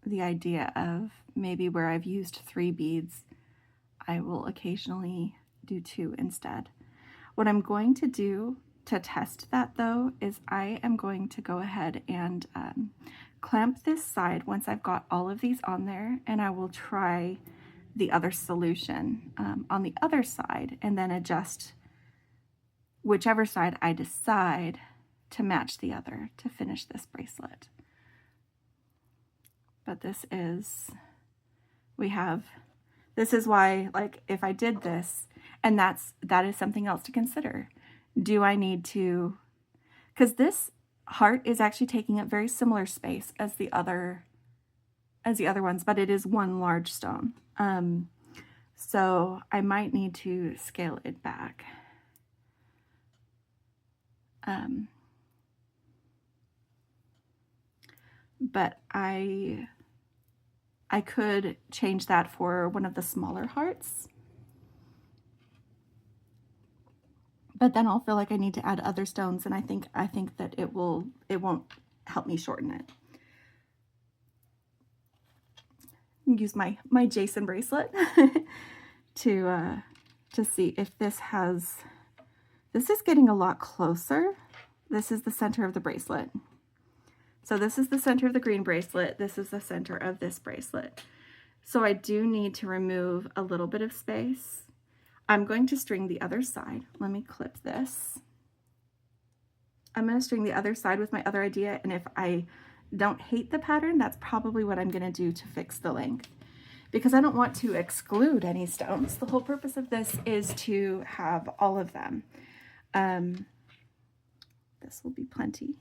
idea of maybe where I've used 3 beads, I will occasionally do 2 instead. What I'm going to do to test that though is I am going to go ahead and clamp this side once I've got all of these on there, and I will try the other solution on the other side and then adjust whichever side I decide to match the other to finish this bracelet. But this is why, like, if I did this, and that is something else to consider. Do I need to, because this heart is actually taking up very similar space as the other ones, but it is one large stone. So I might need to scale it back. But I could change that for one of the smaller hearts. But then I'll feel like I need to add other stones, and I think that it won't help me shorten it. Use my Jason bracelet to see if this is getting a lot closer. This is the center of the bracelet. So this is the center of the green bracelet. This is the center of this bracelet. So I do need to remove a little bit of space. I'm going to string the other side. Let me clip this. I'm going to string the other side with my other idea, and if I don't hate the pattern, that's probably what I'm going to do to fix the length. because I don't want to exclude any stones. The whole purpose of this is to have all of them. This will be plenty.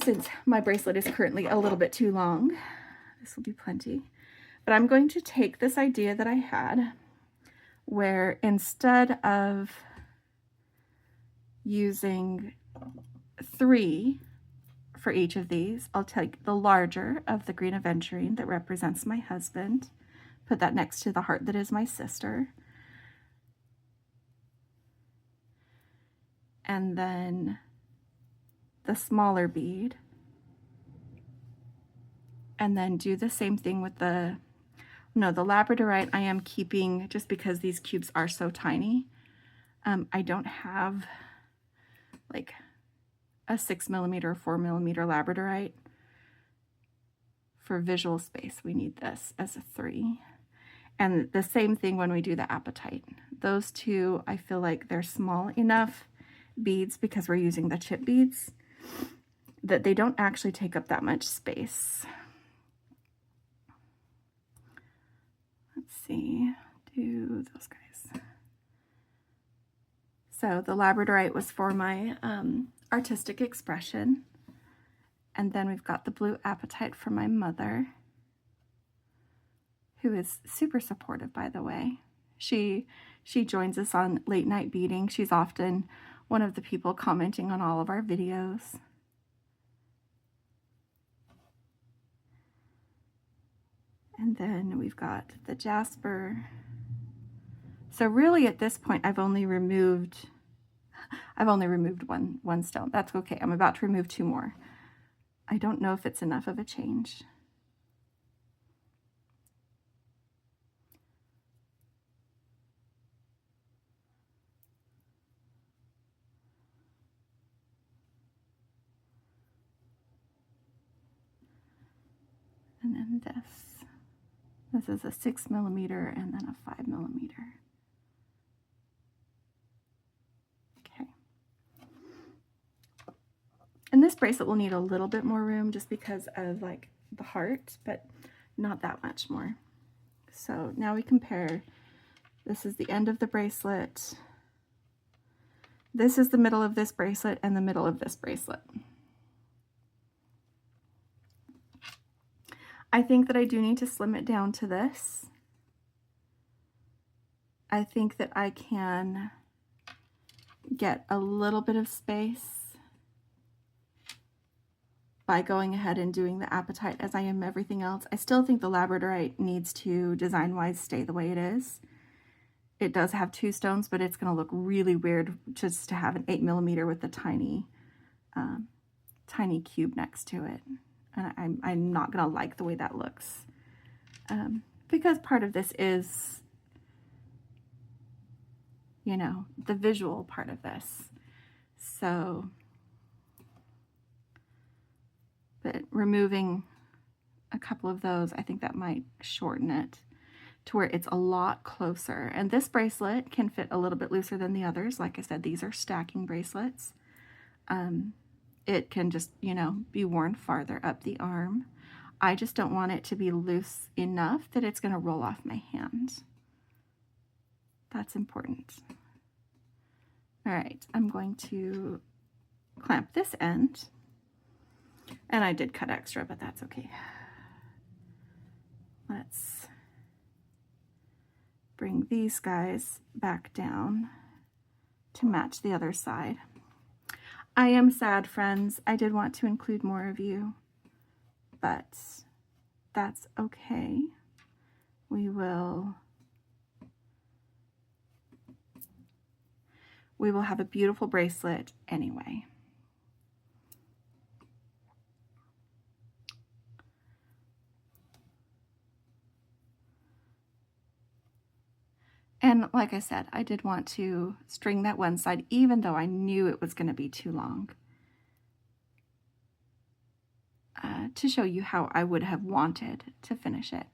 Since my bracelet is currently a little bit too long, this will be plenty. But I'm going to take this idea that I had, where instead of using 3 for each of these, I'll take the larger of the green aventurine that represents my husband, put that next to the heart that is my sister, and then the smaller bead, and then do the same thing with the labradorite I am keeping just because these cubes are so tiny. I don't have like a 6mm or 4mm labradorite. For visual space, we need this as a 3. And the same thing when we do the apatite. Those two, I feel like they're small enough beads, because we're using the chip beads, that they don't actually take up that much space. Let's see, do those guys. So the labradorite was for my artistic expression. And then we've got the blue apatite for my mother, who is super supportive, by the way. She joins us on late night beading. She's often one of the people commenting on all of our videos. And then we've got the jasper. So really at this point, I've only removed one stone. That's okay. I'm about to remove 2 more. I don't know if it's enough of a change. And then this is a 6mm and then a 5mm. Okay. And this bracelet will need a little bit more room just because of like the heart, but not that much more. So now we compare. This is the end of the bracelet. This is the middle of this bracelet and the middle of this bracelet. I think that I do need to slim it down to this. I think that I can get a little bit of space by going ahead and doing the apatite as I am everything else. I still think the labradorite needs to, design-wise, stay the way it is. It does have 2 stones, but it's going to look really weird just to have an 8mm with the tiny cube next to it. And I'm not going to like the way that looks. Because part of this is, you know, the visual part of this. So, but removing a couple of those, I think that might shorten it to where it's a lot closer. And this bracelet can fit a little bit looser than the others. Like I said, these are stacking bracelets. It can just, you know, be worn farther up the arm. I just don't want it to be loose enough that it's going to roll off my hand. That's important. All right, I'm going to clamp this end. And I did cut extra, but that's okay. Let's bring these guys back down to match the other side. I am sad, friends. I did want to include more of you, but that's okay. We will have a beautiful bracelet anyway. And like I said, I did want to string that one side, even though I knew it was going to be too long, to show you how I would have wanted to finish it.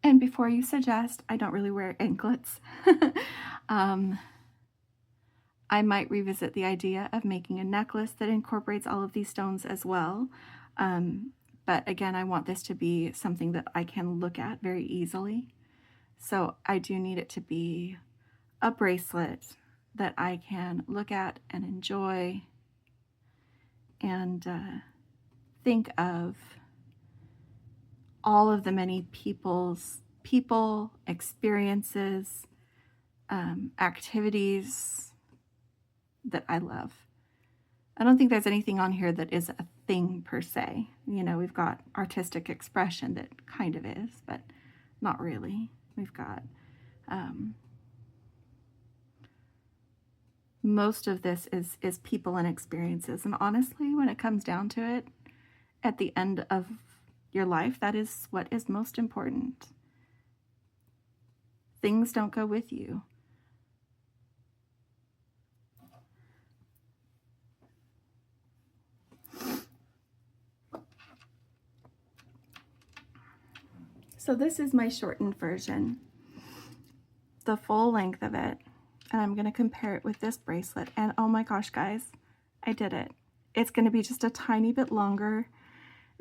And before you suggest, I don't really wear anklets. I might revisit the idea of making a necklace that incorporates all of these stones as well. But again, I want this to be something that I can look at very easily. So I do need it to be a bracelet that I can look at and enjoy and think of all of the many people, experiences, activities that I love. I don't think there's anything on here that is a thing per se. You know, we've got artistic expression that kind of is, but not really. We've got most of this is people and experiences. And honestly, when it comes down to it, at the end of your life, that is what is most important. Things don't go with you. So this is my shortened version, the full length of it, and I'm going to compare it with this bracelet, and oh my gosh, guys, I did it. It's going to be just a tiny bit longer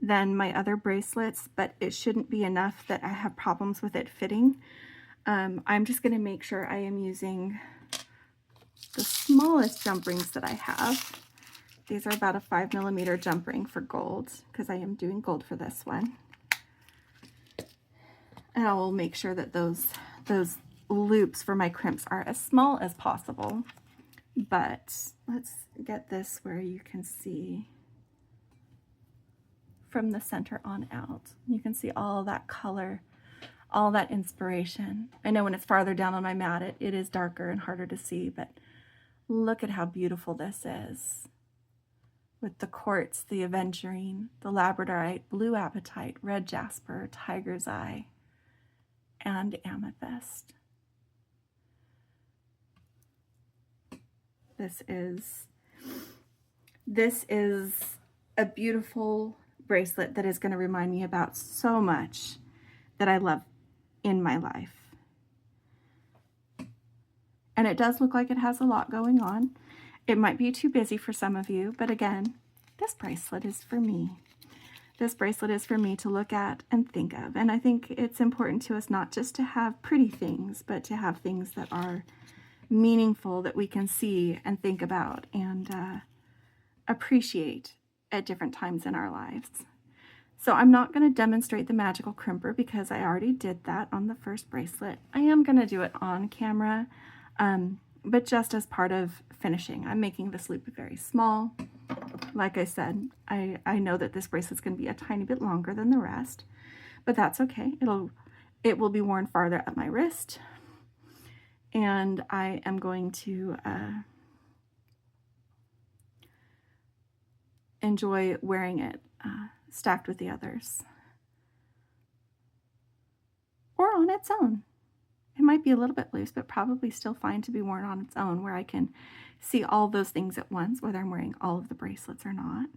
than my other bracelets, but it shouldn't be enough that I have problems with it fitting. I'm just going to make sure I am using the smallest jump rings that I have. These are about a 5mm jump ring for gold, because I am doing gold for this one. And I will make sure that those loops for my crimps are as small as possible. But let's get this where you can see from the center on out. You can see all that color, all that inspiration. I know when it's farther down on my mat, it is darker and harder to see, but look at how beautiful this is. With the quartz, the aventurine, the labradorite, blue apatite, red jasper, tiger's eye, and amethyst. This is a beautiful bracelet that is going to remind me about so much that I love in my life. And it does look like it has a lot going on. It might be too busy for some of you, but again, this bracelet is for me. This bracelet is for me to look at and think of. And I think it's important to us not just to have pretty things, but to have things that are meaningful, that we can see and think about and appreciate at different times in our lives. So I'm not going to demonstrate the magical crimper because I already did that on the first bracelet. I am going to do it on camera, but just as part of finishing. I'm making this loop very small. Like I said, I know that this bracelet's going to be a tiny bit longer than the rest, but that's okay. It will be worn farther up my wrist, and I am going to enjoy wearing it stacked with the others, or on its own. It might be a little bit loose, but probably still fine to be worn on its own, where I can see all those things at once, whether I'm wearing all of the bracelets or not.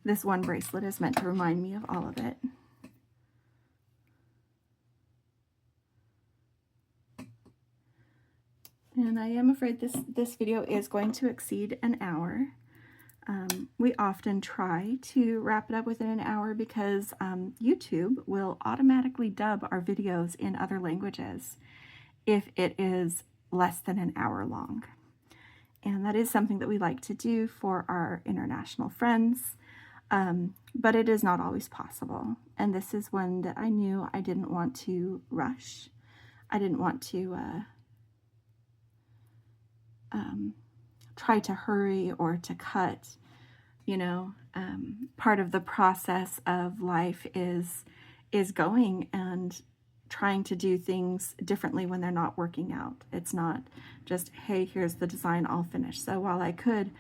This one bracelet is meant to remind me of all of it. And I am afraid this video is going to exceed an hour. We often try to wrap it up within an hour because YouTube will automatically dub our videos in other languages if it is less than an hour long. And that is something that we like to do for our international friends, but it is not always possible. And this is one that I knew I didn't want to rush. I didn't want to try to hurry or to cut. You know, part of the process of life is going and trying to do things differently when they're not working out. It's not just, hey, here's the design, all finished. So while I could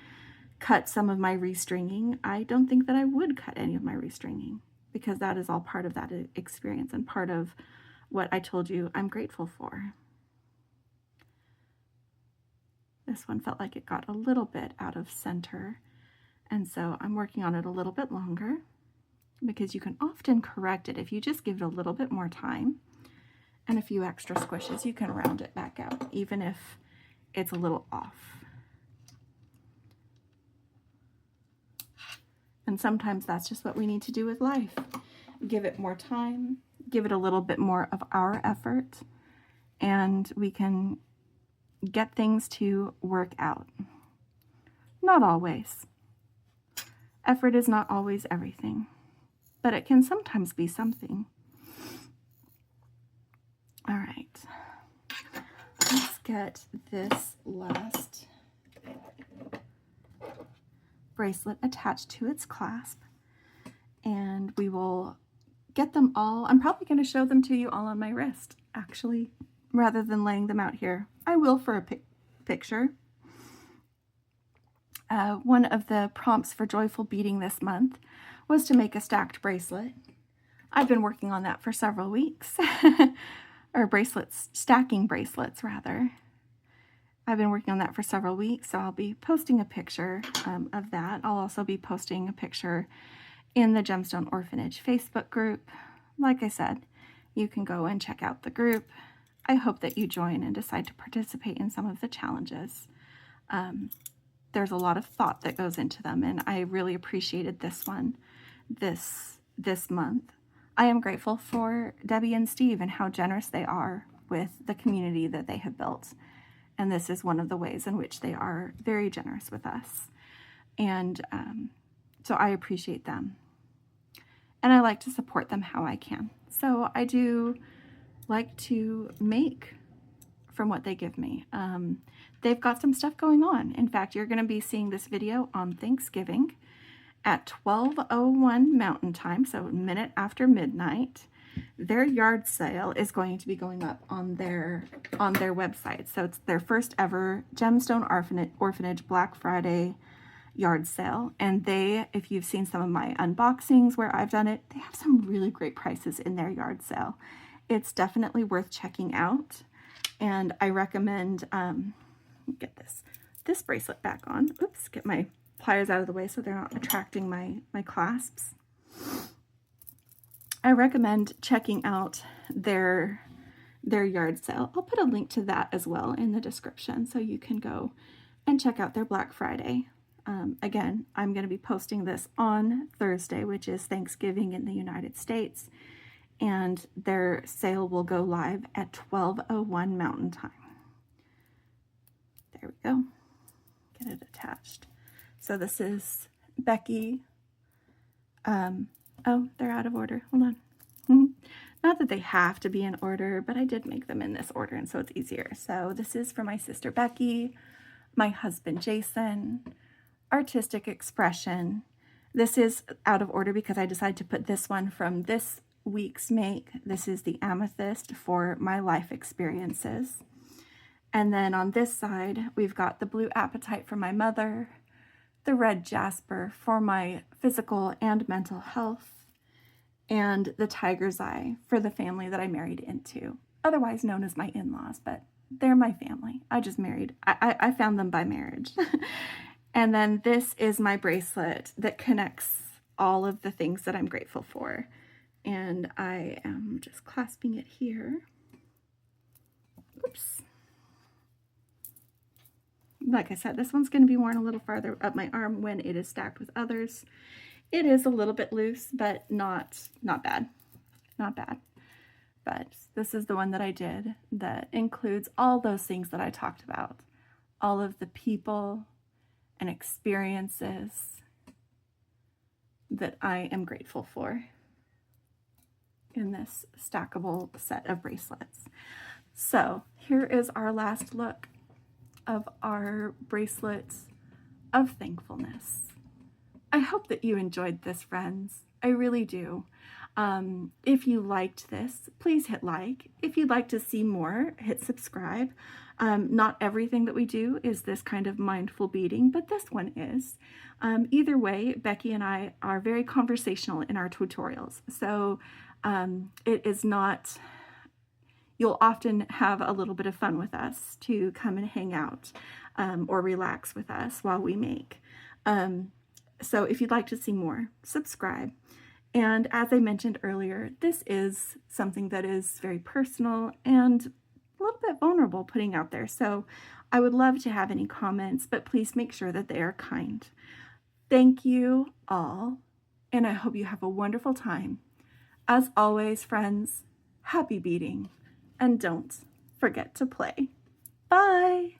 cut some of my restringing, I don't think that I would cut any of my restringing, because that is all part of that experience and part of what I told you I'm grateful for. This one felt like it got a little bit out of center, and so I'm working on it a little bit longer, because you can often correct it if you just give it a little bit more time and a few extra squishes. You can round it back out even if it's a little off. And sometimes that's just what we need to do with life. Give it more time, give it a little bit more of our effort, and we can get things to work out. Not always. Effort is not always everything, but it can sometimes be something. All right, let's get this last bracelet attached to its clasp, and we will get them all. I'm probably going to show them to you all on my wrist, actually, rather than laying them out here. I will for a picture. One of the prompts for Joyful Beading this month was to make a stacked bracelet. I've been working on that for several weeks, or bracelets, stacking bracelets rather. I've been working on that for several weeks, so I'll be posting a picture of that. I'll also be posting a picture in the Gemstone Orphanage Facebook group. Like I said, you can go and check out the group. I hope that you join and decide to participate in some of the challenges. There's a lot of thought that goes into them, and I really appreciated this one this month. I am grateful for Debbie and Steve and how generous they are with the community that they have built. And this is one of the ways in which they are very generous with us. And so I appreciate them. And I like to support them how I can. So I do like to make from what they give me. They've got some stuff going on. In fact, you're going to be seeing this video on Thanksgiving at 12:01 Mountain Time, so a minute after midnight. Their yard sale is going to be going up on their website. So it's their first ever Gemstone Orphanage Black Friday yard sale. And they, if you've seen some of my unboxings where I've done it, they have some really great prices in their yard sale. It's definitely worth checking out. And I recommend, get this bracelet back on. Oops, get my pliers out of the way so they're not attracting my clasps. I recommend checking out their yard sale. I'll put a link to that as well in the description so you can go and check out their Black Friday. Again, I'm going to be posting this on Thursday, which is Thanksgiving in the United States, and their sale will go live at 12:01 Mountain Time. There we go. Get it attached. So this is Becky. Oh, they're out of order. Hold on. Not that they have to be in order, but I did make them in this order, and so it's easier. So this is for my sister Becky, my husband Jason, Artistic Expression. This is out of order because I decided to put this one from this week's make. This is the Amethyst for my life experiences. And then on this side, we've got the Blue Apatite for my mother, the Red Jasper for my physical and mental health, and the Tiger's Eye for the family that I married into, otherwise known as my in-laws, but they're my family. I just married. I found them by marriage. And then this is my bracelet that connects all of the things that I'm grateful for. And I am just clasping it here. Oops. Like I said, this one's going to be worn a little farther up my arm when it is stacked with others. It is a little bit loose, but not bad. Not bad. But this is the one that I did that includes all those things that I talked about. All of the people and experiences that I am grateful for in this stackable set of bracelets. So here is our last look of our bracelets of thankfulness. I hope that you enjoyed this, friends. I really do. If you liked this, please hit like. If you'd like to see more, hit subscribe. Not everything that we do is this kind of mindful beading, but this one is. Either way, Becky and I are very conversational in our tutorials. So it is not, you'll often have a little bit of fun with us to come and hang out or relax with us while we make. So if you'd like to see more, subscribe. And as I mentioned earlier, this is something that is very personal and a little bit vulnerable putting out there. So I would love to have any comments, but please make sure that they are kind. Thank you all, and I hope you have a wonderful time. As always, friends, happy beading, and don't forget to play. Bye!